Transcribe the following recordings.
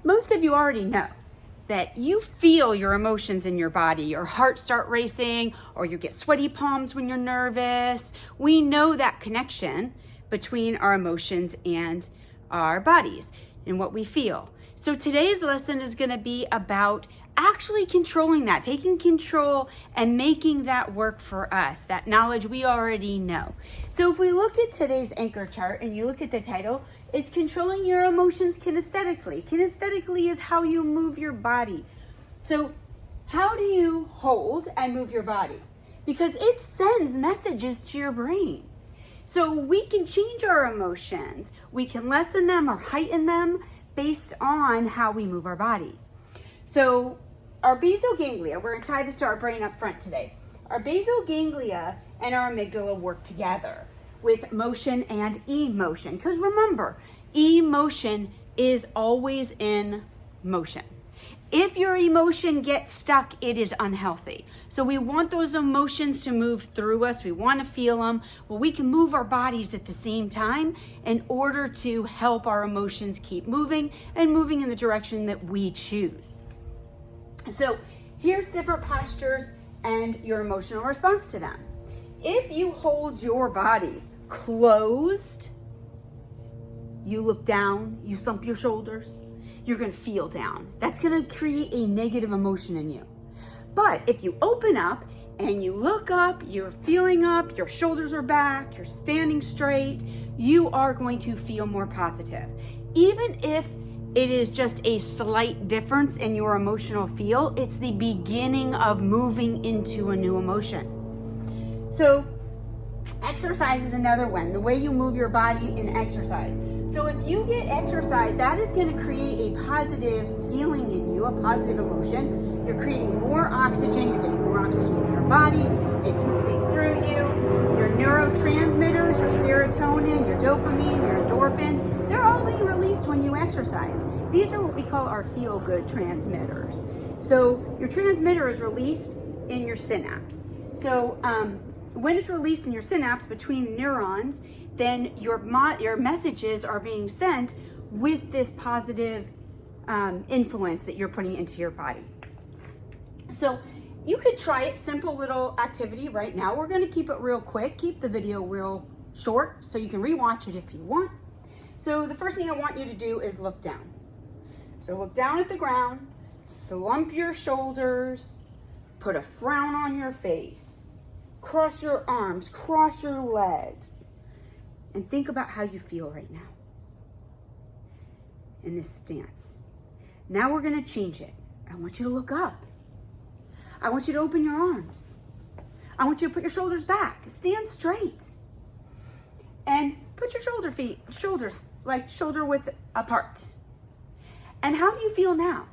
Most of you already know that you feel your emotions in your body. Your heart start racing, or you get sweaty palms when you're nervous. We know that connection between our emotions and our bodies and what we feel. So today's lesson is going to be about actually controlling that, taking control and making that work for us, that knowledge we already know. So if we look at today's anchor chart and you look at the title, it's controlling your emotions kinesthetically. Kinesthetically is how you move your body. So how do you hold and move your body? Because it sends messages to your brain. So we can change our emotions. We can lessen them or heighten them based on how we move our body. So our basal ganglia, we're going to tie this to our brain up front today. Our basal ganglia and our amygdala work together with motion and emotion. Because remember, emotion is always in motion. If your emotion gets stuck, it is unhealthy. So we want those emotions to move through us. We want to feel them. Well, we can move our bodies at the same time in order to help our emotions keep moving and moving in the direction that we choose. So here's different postures and your emotional response to them. If you hold your body closed, you look down, you slump your shoulders, you're going to feel down. That's going to create a negative emotion in you. But if you open up and you look up, you're feeling up, your shoulders are back, you're standing straight, you are going to feel more positive. Even if it is just a slight difference in your emotional feel, it's the beginning of moving into a new emotion. So exercise is another one, the way you move your body in exercise. So if you get exercise, that is going to create a positive feeling in you, a positive emotion. You're creating more oxygen, you're getting more oxygen in your body, it's moving through you. Your neurotransmitters, your serotonin, your dopamine, your endorphins, they're all being released when you exercise. These are what we call our feel-good transmitters. So your transmitter is released in your synapse. So when it's released in your synapse between the neurons, then your messages are being sent with this positive influence that you're putting into your body. So you could try it, simple little activity right now. We're going to keep it real quick, keep the video real short so you can rewatch it if you want. So the first thing I want you to do is look down. So look down at the ground, slump your shoulders, put a frown on your face, cross your arms, cross your legs, and think about how you feel right now in this stance. Now we're going to change it. I want you to look up. I want you to open your arms. I want you to put your shoulders back. Stand straight. And put your shoulders like shoulder width apart. And how do you feel now?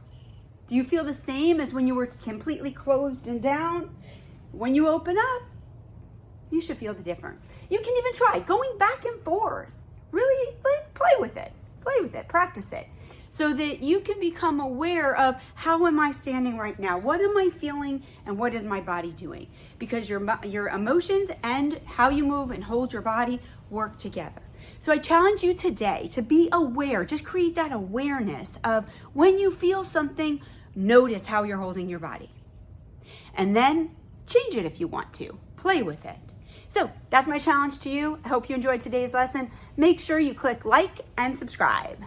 Do you feel the same as when you were completely closed and down? When you open up, you should feel the difference. You can even try going back and forth. Really play with it, practice it, so that you can become aware of how am I standing right now? What am I feeling and what is my body doing? Because your emotions and how you move and hold your body work together. So I challenge you today to be aware, just create that awareness of when you feel something, notice how you're holding your body. And then change it if you want to, play with it. So that's my challenge to you. I hope you enjoyed today's lesson. Make sure you click like and subscribe.